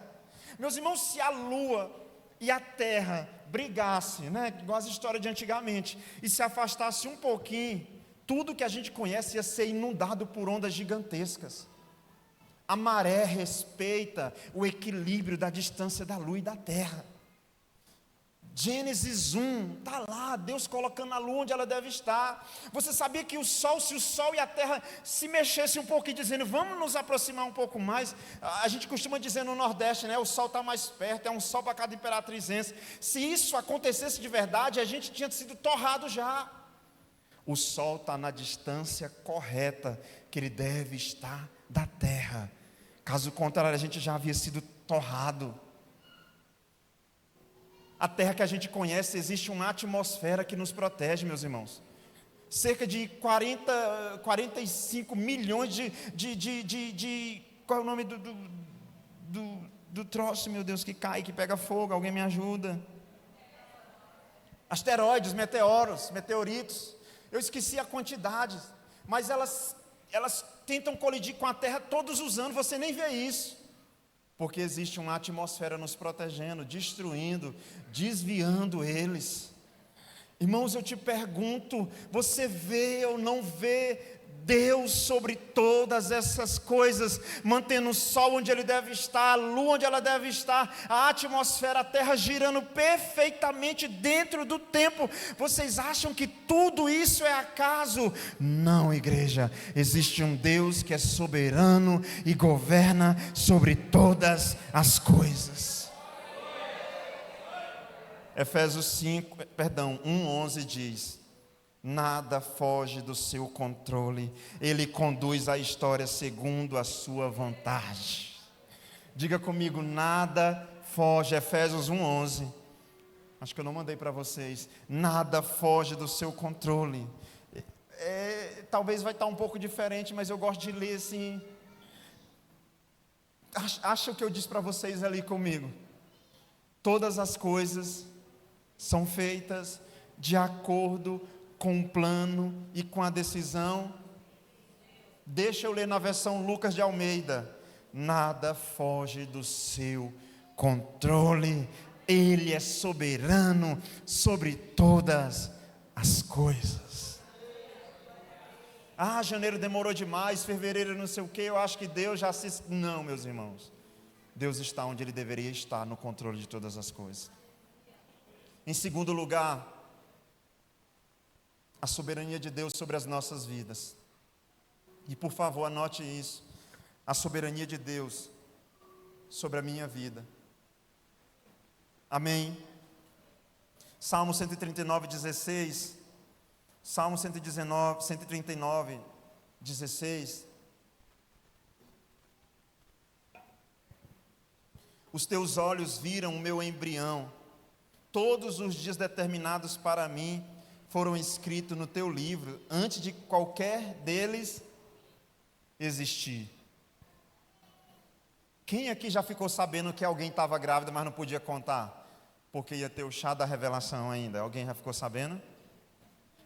Meus irmãos, se a lua e a terra brigassem, né, igual as histórias de antigamente, e se afastasse um pouquinho, tudo que a gente conhece ia ser inundado por ondas gigantescas. A maré respeita o equilíbrio da distância da lua e da terra. Gênesis 1, está lá, Deus colocando a lua onde ela deve estar. Você sabia que se o sol e a terra se mexessem um pouquinho, dizendo, vamos nos aproximar um pouco mais, a gente costuma dizer no Nordeste, né, o sol está mais perto, é um sol para cada imperatrizense. Se isso acontecesse de verdade, a gente tinha sido torrado já. O sol está na distância correta que ele deve estar da terra. Caso contrário, a gente já havia sido torrado. A terra que a gente conhece, existe uma atmosfera que nos protege, meus irmãos. Cerca de 45 milhões de qual é o nome do troço, meu Deus, que cai, que pega fogo, alguém me ajuda? Asteroides, meteoritos. Eu esqueci a quantidade, mas elas tentam colidir com a terra todos os anos, você nem vê isso. Porque existe uma atmosfera nos protegendo, destruindo, desviando eles. Irmãos, eu te pergunto, você vê ou não vê Deus sobre todas essas coisas, mantendo o sol onde ele deve estar, a lua onde ela deve estar, a atmosfera, a terra girando perfeitamente dentro do tempo? Vocês acham que tudo isso é acaso? Não, igreja, existe um Deus que é soberano e governa sobre todas as coisas. Efésios 1:11 diz, nada foge do seu controle, Ele conduz a história segundo a sua vontade. Diga comigo, nada foge, Efésios 1:11, acho que eu não mandei para vocês, nada foge do seu controle. Talvez vai estar um pouco diferente, mas eu gosto de ler assim, acha o que eu disse para vocês ali comigo, todas as coisas são feitas de acordo com o plano e com a decisão. Deixa eu ler na versão Lucas de Almeida. Nada foge do seu controle. Ele é soberano sobre todas as coisas. Janeiro demorou demais, fevereiro não sei o que, eu acho que Deus já se... Não, meus irmãos. Deus está onde Ele deveria estar, no controle de todas as coisas. Em segundo lugar, a soberania de Deus sobre as nossas vidas. E por favor, anote isso. A soberania de Deus sobre a minha vida. Amém? Salmo 139, 16. Salmo 139, 16. Os teus olhos viram o meu embrião. Todos os dias determinados para mim foram escritos no teu livro, antes de qualquer deles existir. Quem aqui já ficou sabendo que alguém estava grávida, mas não podia contar? Porque ia ter o chá da revelação ainda. Alguém já ficou sabendo?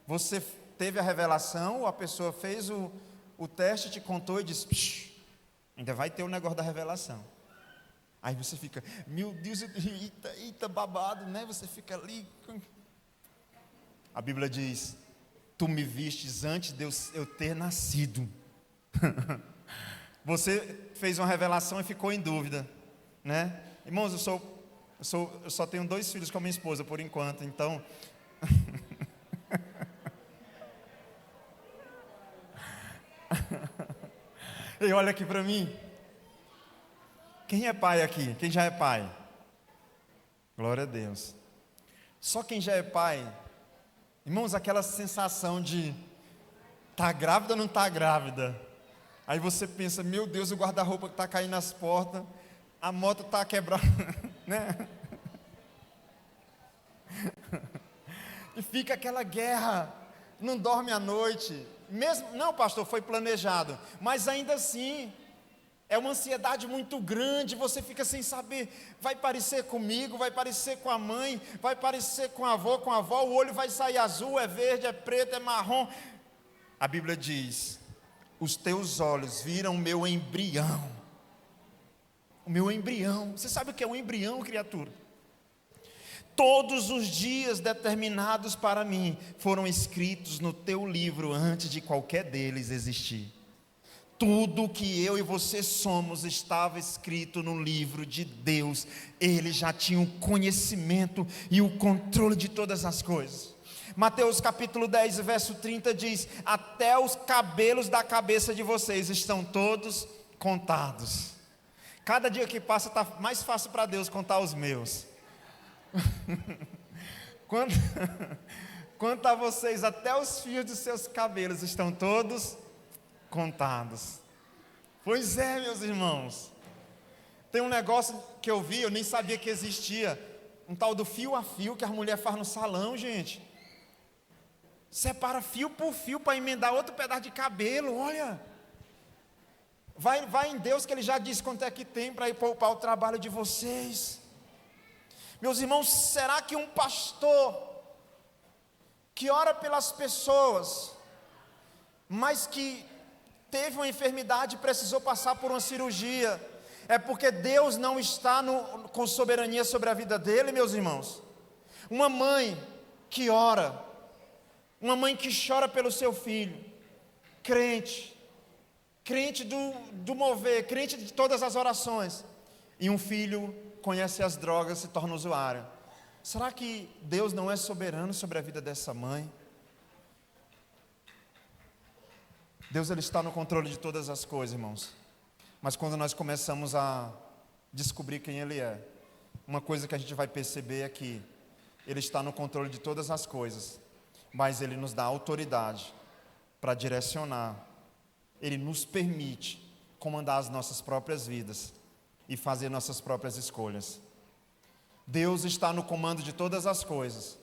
Você teve a revelação, ou a pessoa fez o teste, te contou e disse, ainda vai ter o negócio da revelação. Aí você fica, meu Deus, eita babado, né? Você fica ali. A Bíblia diz, tu me vistes antes de eu ter nascido. Você fez uma revelação e ficou em dúvida, né? Irmãos, eu só tenho 2 filhos com a minha esposa por enquanto, então... E olha aqui para mim. Quem é pai aqui? Quem já é pai? Glória a Deus. Só quem já é pai, irmãos, aquela sensação de tá grávida ou não tá grávida? Aí você pensa, meu Deus, o guarda-roupa está caindo nas portas, a moto está quebrada, né? E fica aquela guerra, não dorme à noite. Mesmo, não, pastor, foi planejado, mas ainda assim, é uma ansiedade muito grande, você fica sem saber, vai parecer comigo, vai parecer com a mãe, vai parecer com a avó, o olho vai sair azul, é verde, é preto, é marrom. A Bíblia diz, os teus olhos viram o meu embrião. O meu embrião, você sabe o que é um embrião, criatura? Todos os dias determinados para mim foram escritos no teu livro antes de qualquer deles existir. Tudo que eu e você somos estava escrito no livro de Deus. Ele já tinha o conhecimento e o controle de todas as coisas. Mateus capítulo 10, verso 30 diz, até os cabelos da cabeça de vocês estão todos contados. Cada dia que passa está mais fácil para Deus contar os meus. Quanto a vocês, até os fios dos seus cabelos estão todos contados. Pois é, meus irmãos. Tem um negócio que eu vi, eu nem sabia que existia, um tal do fio a fio que a mulher faz no salão, gente. Separa fio por fio para emendar outro pedaço de cabelo, olha. Vai em Deus que Ele já disse quanto é que tem para ir poupar o trabalho de vocês. Meus irmãos, será que um pastor que ora pelas pessoas, mas que teve uma enfermidade e precisou passar por uma cirurgia, é porque Deus não está com soberania sobre a vida dele, meus irmãos? Uma mãe que ora, uma mãe que chora pelo seu filho, crente do mover, crente de todas as orações, e um filho conhece as drogas e se torna usuário. Será que Deus não é soberano sobre a vida dessa mãe? Deus, Ele está no controle de todas as coisas, irmãos. Mas quando nós começamos a descobrir quem Ele é, uma coisa que a gente vai perceber é que Ele está no controle de todas as coisas, mas Ele nos dá autoridade para direcionar. Ele nos permite comandar as nossas próprias vidas e fazer nossas próprias escolhas. Deus está no comando de todas as coisas,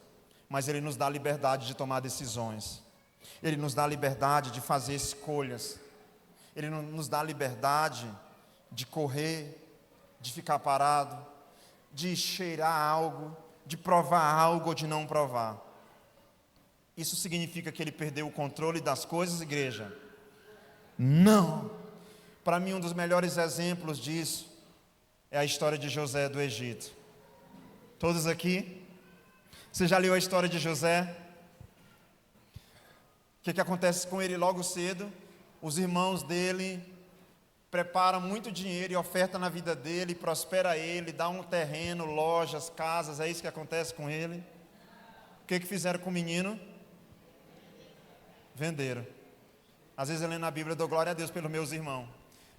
mas Ele nos dá liberdade de tomar decisões. Ele nos dá liberdade de fazer escolhas. Ele nos dá liberdade de correr, de ficar parado, de cheirar algo, de provar algo ou de não provar. Isso significa que ele perdeu o controle das coisas, igreja? Não. Para mim, um dos melhores exemplos disso é a história de José do Egito. Todos aqui? Você já leu a história de José? O que acontece com ele logo cedo? Os irmãos dele preparam muito dinheiro e oferta na vida dele, prospera ele, dá um terreno, lojas, casas, é isso que acontece com ele. O que fizeram com o menino? Venderam. Às vezes eu lendo na Bíblia, eu dou glória a Deus pelos meus irmãos,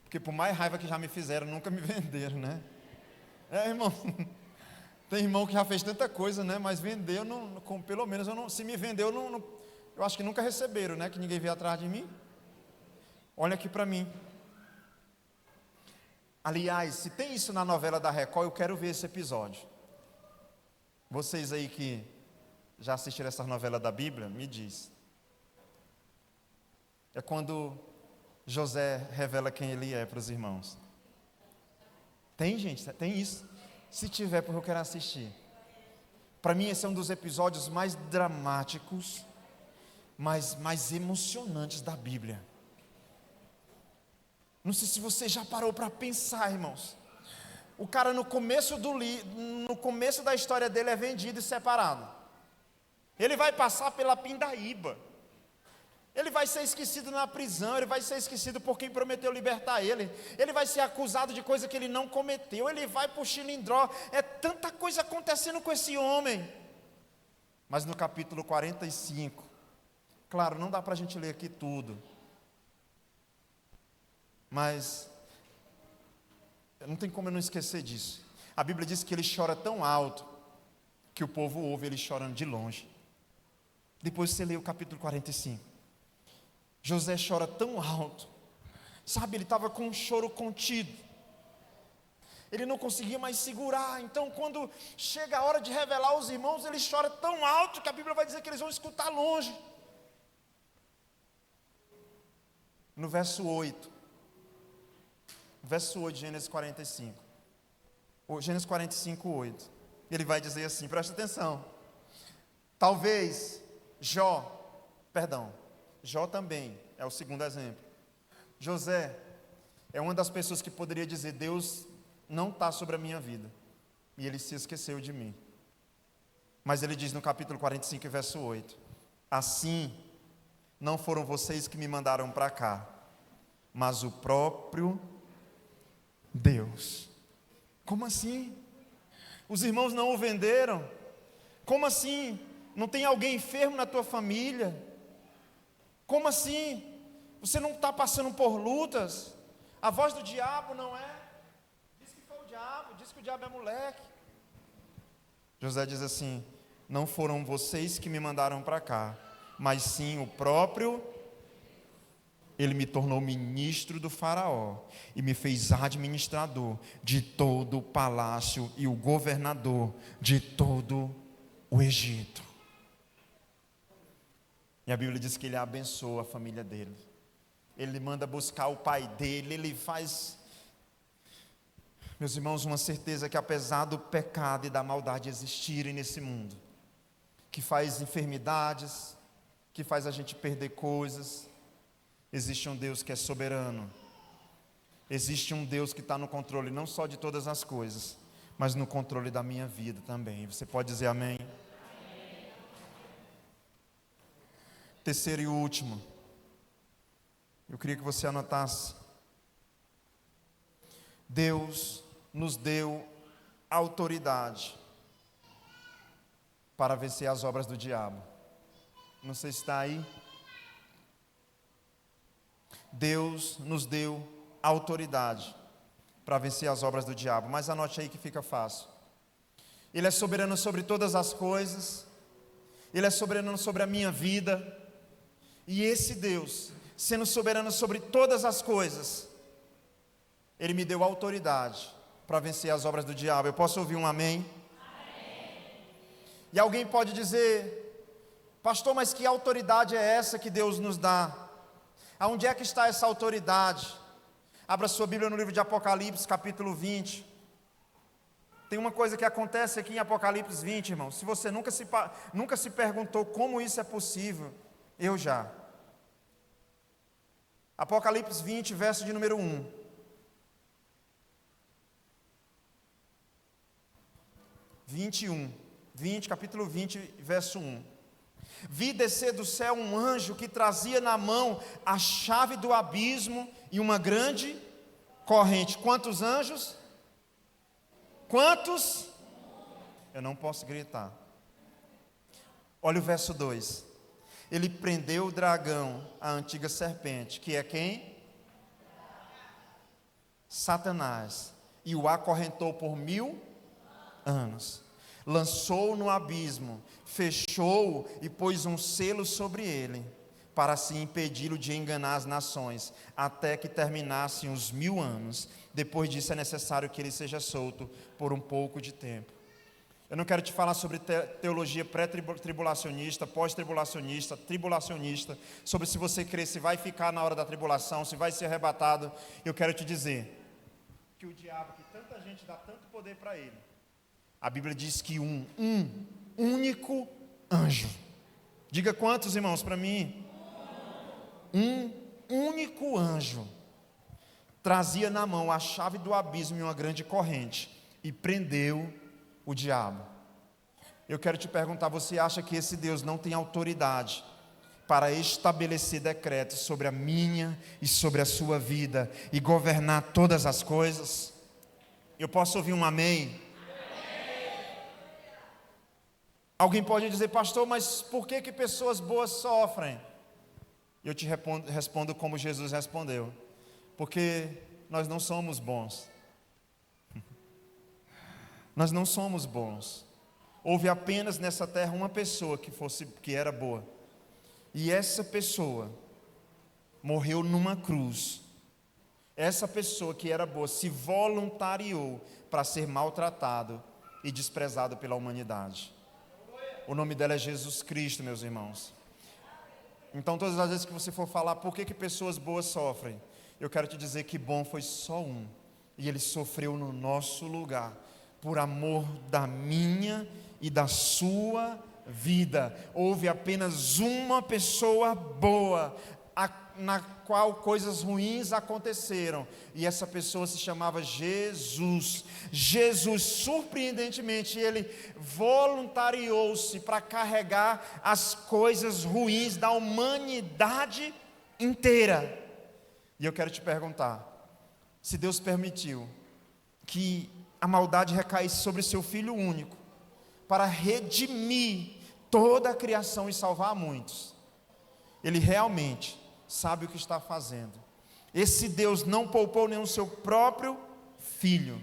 porque por mais raiva que já me fizeram, nunca me venderam, né? Irmão, tem irmão que já fez tanta coisa, né? Mas vendeu, pelo menos, se me vendeu, eu acho que nunca receberam, né? Que ninguém veio atrás de mim. Olha aqui para mim. Aliás, se tem isso na novela da Record, eu quero ver esse episódio. Vocês aí que já assistiram essa novela da Bíblia, me diz. É quando José revela quem ele é para os irmãos. Tem, gente? Tem isso? Se tiver, porque eu quero assistir. Para mim, esse é um dos episódios mais dramáticos, mais emocionantes da Bíblia. Não sei se você já parou para pensar, irmãos. O cara no começo da história dele é vendido e separado. Ele vai passar pela pindaíba. Ele vai ser esquecido na prisão, ele vai ser esquecido por quem prometeu libertar ele. Ele vai ser acusado de coisa que ele não cometeu, ele vai para o chilindró. É tanta coisa acontecendo com esse homem. Mas no capítulo 45, claro, não dá para a gente ler aqui tudo. Mas não tem como eu não esquecer disso. A Bíblia diz que ele chora tão alto que o povo ouve ele chorando de longe. Depois você lê o capítulo 45. José chora tão alto, sabe, ele estava com um choro contido, ele não conseguia mais segurar. Então quando chega a hora de revelar aos irmãos, ele chora tão alto que a Bíblia vai dizer que eles vão escutar longe. No verso 8 de Gênesis 45, Gênesis 45, 8, ele vai dizer assim, presta atenção. Talvez Jó também é o segundo exemplo. José é uma das pessoas que poderia dizer: Deus não está sobre a minha vida, e ele se esqueceu de mim. Mas ele diz no capítulo 45, verso 8: assim, não foram vocês que me mandaram para cá, mas o próprio Deus. Como assim? Os irmãos não o venderam? Como assim? Não tem alguém enfermo na tua família? Como assim? Você não está passando por lutas? A voz do diabo não é? Diz que foi o diabo, diz que o diabo é moleque. José diz assim: não foram vocês que me mandaram para cá, mas sim o próprio. Ele me tornou ministro do faraó e me fez administrador de todo o palácio e o governador de todo o Egito. E a Bíblia diz que ele abençoa a família dele. Ele manda buscar o pai dele, ele faz, meus irmãos, uma certeza que apesar do pecado e da maldade existirem nesse mundo, que faz enfermidades, que faz a gente perder coisas, existe um Deus que é soberano. Existe um Deus que está no controle não só de todas as coisas, mas no controle da minha vida também. Você pode dizer amém? Terceiro e último, eu queria que você anotasse. Deus nos deu autoridade para vencer as obras do diabo. Não sei se está aí. Deus nos deu autoridade para vencer as obras do diabo. Mas anote aí que fica fácil. Ele é soberano sobre todas as coisas. Ele é soberano sobre a minha vida. E esse Deus, sendo soberano sobre todas as coisas, Ele me deu autoridade para vencer as obras do diabo. Eu posso ouvir um amém? Amém. E alguém pode dizer: pastor, mas que autoridade é essa que Deus nos dá? Aonde é que está essa autoridade? Abra sua Bíblia no livro de Apocalipse, capítulo 20. Tem uma coisa que acontece aqui em Apocalipse 20, irmão. Se você nunca se perguntou como isso é possível, eu já. Apocalipse 20, verso de número 1. 20, capítulo 20, verso 1. Vi descer do céu um anjo que trazia na mão a chave do abismo e uma grande corrente. Quantos anjos? Quantos? Eu não posso gritar. Olha o verso 2. Ele prendeu o dragão, a antiga serpente, que é quem? Satanás. E o acorrentou por 1000 anos. Lançou-o no abismo, fechou-o e pôs um selo sobre ele, para assim impedi-lo de enganar as nações, até que terminassem os 1000 anos. Depois disso é necessário que ele seja solto por um pouco de tempo. Eu não quero te falar sobre teologia pré-tribulacionista, pós-tribulacionista, tribulacionista, sobre se você crer, se vai ficar na hora da tribulação, se vai ser arrebatado. Eu quero te dizer que o diabo, que tanta gente dá tanto poder para ele, a Bíblia diz que um único anjo. Diga quantos, irmãos, para mim? Um único anjo trazia na mão a chave do abismo e uma grande corrente e prendeu o diabo. Eu quero te perguntar, você acha que esse Deus não tem autoridade para estabelecer decretos sobre a minha e sobre a sua vida e governar todas as coisas? Eu posso ouvir um amém? Alguém pode dizer, pastor, mas por que pessoas boas sofrem? Eu te respondo como Jesus respondeu: porque nós não somos bons. Nós não somos bons. Houve apenas nessa terra uma pessoa que era boa. E essa pessoa morreu numa cruz. Essa pessoa que era boa se voluntariou para ser maltratado e desprezado pela humanidade. O nome dela é Jesus Cristo, meus irmãos. Então, todas as vezes que você for falar por que pessoas boas sofrem, eu quero te dizer que bom foi só um. E ele sofreu no nosso lugar, por amor da minha e da sua vida. Houve apenas uma pessoa boa, na qual coisas ruins aconteceram, e essa pessoa se chamava Jesus. Jesus, surpreendentemente, ele voluntariou-se para carregar as coisas ruins da humanidade inteira. E eu quero te perguntar, se Deus permitiu que a maldade recaísse sobre seu Filho único, para redimir toda a criação e salvar muitos, ele realmente sabe o que está fazendo. Esse Deus não poupou nem o seu próprio Filho,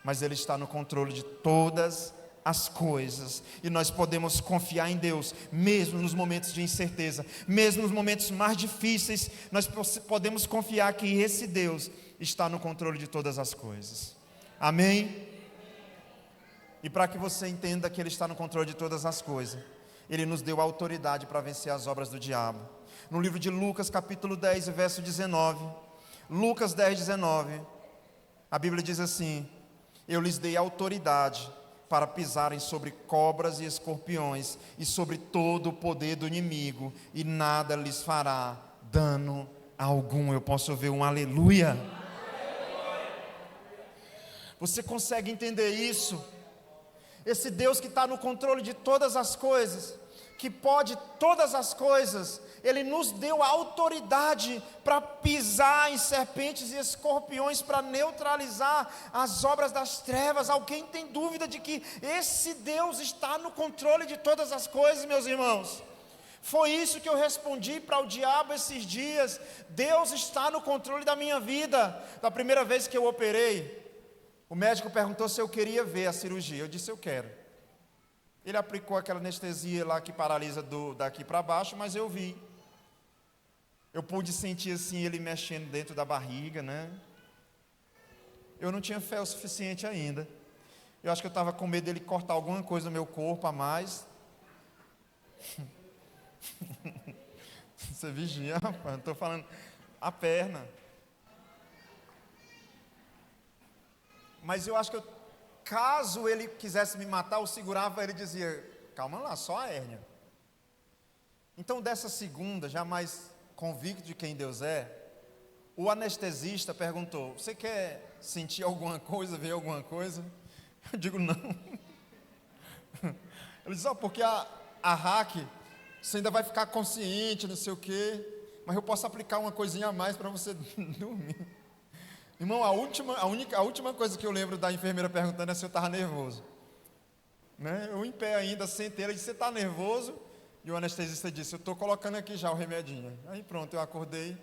mas Ele está no controle de todas as coisas, e nós podemos confiar em Deus, mesmo nos momentos de incerteza, mesmo nos momentos mais difíceis, nós podemos confiar que esse Deus está no controle de todas as coisas. Amém? E para que você entenda que Ele está no controle de todas as coisas, Ele nos deu autoridade para vencer as obras do diabo. No livro de Lucas, capítulo 10, verso 19. Lucas 10, 19. A Bíblia diz assim: eu lhes dei autoridade para pisarem sobre cobras e escorpiões e sobre todo o poder do inimigo, e nada lhes fará dano algum. Eu posso ouvir um aleluia? Você consegue entender isso? Esse Deus que está no controle de todas as coisas, que pode todas as coisas, Ele nos deu a autoridade para pisar em serpentes e escorpiões, para neutralizar as obras das trevas. Alguém tem dúvida de que esse Deus está no controle de todas as coisas, meus irmãos? Foi isso que eu respondi para o diabo esses dias. Deus está no controle da minha vida. Da primeira vez que eu operei, o médico perguntou se eu queria ver a cirurgia. Eu disse, eu quero. Ele aplicou aquela anestesia lá que paralisa daqui para baixo, mas eu vi. Eu pude sentir assim ele mexendo dentro da barriga, né? Eu não tinha fé o suficiente ainda. Eu acho que eu estava com medo dele cortar alguma coisa no meu corpo a mais. Você vigia, rapaz, não estou falando a perna. Mas eu acho que caso ele quisesse me matar, eu segurava ele e dizia: calma lá, só a hérnia. Então, dessa segunda, já mais convicto de quem Deus é, o anestesista perguntou: você quer sentir alguma coisa, ver alguma coisa? Eu digo: não. Ele disse: porque a hack, você ainda vai ficar consciente, não sei o quê, mas eu posso aplicar uma coisinha a mais para você dormir. Irmão, a última coisa que eu lembro da enfermeira perguntando é se eu estava nervoso. Né? Eu em pé ainda, sentei, ela disse: você está nervoso? E o anestesista disse: eu estou colocando aqui já o remedinho. Aí pronto, eu acordei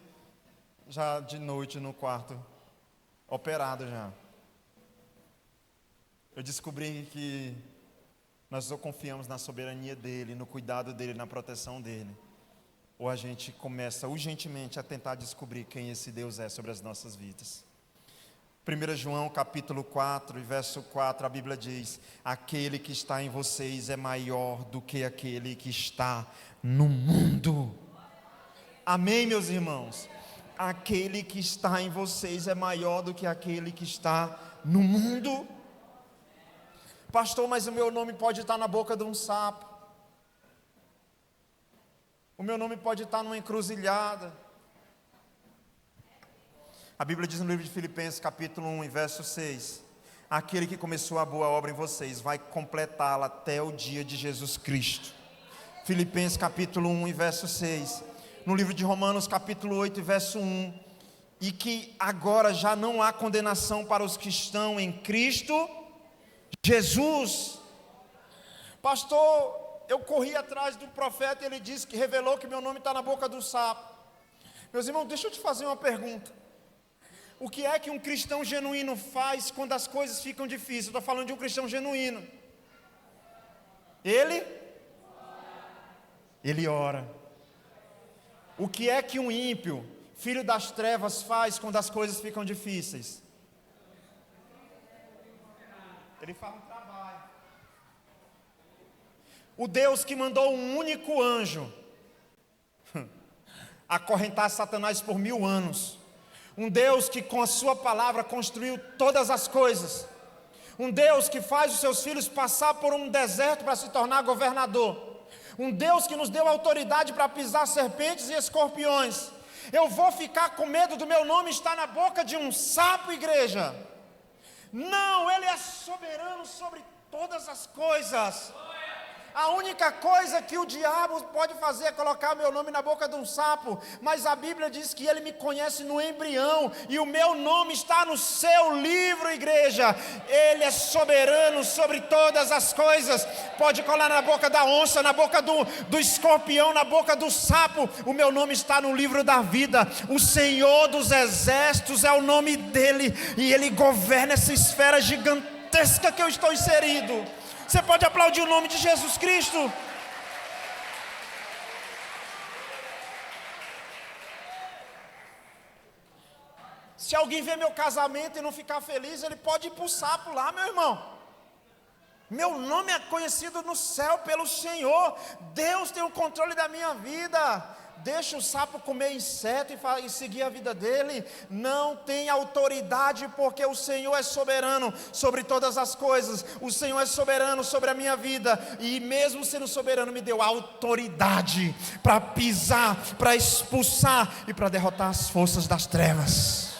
já de noite no quarto, operado já. Eu descobri que nós ou confiamos na soberania dele, no cuidado dele, na proteção dele, ou a gente começa urgentemente a tentar descobrir quem esse Deus é sobre as nossas vidas. 1 João capítulo 4, verso 4, a Bíblia diz: aquele que está em vocês é maior do que aquele que está no mundo. Amém, meus irmãos? Aquele que está em vocês é maior do que aquele que está no mundo. Pastor, mas o meu nome pode estar na boca de um sapo. O meu nome pode estar numa encruzilhada. A Bíblia diz no livro de Filipenses, capítulo 1, verso 6: aquele que começou a boa obra em vocês vai completá-la até o dia de Jesus Cristo. Filipenses, capítulo 1, verso 6. No livro de Romanos, capítulo 8, verso 1: e que agora já não há condenação para os que estão em Cristo Jesus. Pastor, eu corri atrás do profeta e ele disse que revelou que meu nome está na boca do sapo. Meus irmãos, deixa eu te fazer uma pergunta. O que é que um cristão genuíno faz quando as coisas ficam difíceis? Eu estou falando de um cristão genuíno. Ele ora. O que é que um ímpio, filho das trevas, faz quando as coisas ficam difíceis? Ele faz um trabalho. O Deus que mandou um único anjo acorrentar Satanás por 1000 anos. Um Deus que com a sua palavra construiu todas as coisas. Um Deus que faz os seus filhos passar por um deserto para se tornar governador. Um Deus que nos deu autoridade para pisar serpentes e escorpiões. Eu vou ficar com medo do meu nome estar na boca de um sapo, igreja? Não, Ele é soberano sobre todas as coisas. A única coisa que o diabo pode fazer é colocar meu nome na boca de um sapo, mas a Bíblia diz que ele me conhece no embrião, e o meu nome está no seu livro, igreja. Ele é soberano sobre todas as coisas. Pode colar na boca da onça, na boca do escorpião, na boca do sapo, o meu nome está no livro da vida. O Senhor dos Exércitos é o nome dele, e ele governa essa esfera gigantesca que eu estou inserido. Você pode aplaudir o nome de Jesus Cristo? Se alguém ver meu casamento e não ficar feliz, ele pode ir para o sapo lá, meu irmão. Meu nome é conhecido no céu pelo Senhor. Deus tem o controle da minha vida. Deixa o sapo comer inseto e seguir a vida dele. Não tem autoridade, porque o Senhor é soberano sobre todas as coisas. O Senhor é soberano sobre a minha vida, e mesmo sendo soberano, me deu autoridade para pisar, para expulsar e para derrotar as forças das trevas.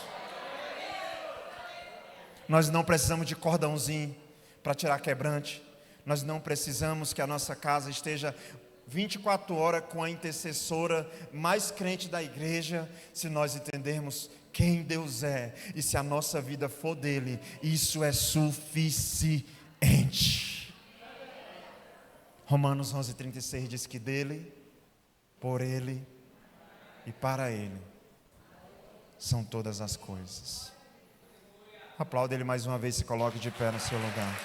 Nós não precisamos de cordãozinho para tirar quebrante. Nós não precisamos que a nossa casa esteja 24 horas com a intercessora mais crente da igreja. Se nós entendermos quem Deus é e se a nossa vida for dele, isso é suficiente. Romanos 11:36 diz que dele, por ele e para ele são todas as coisas. Aplauda ele mais uma vez, se coloque de pé no seu lugar.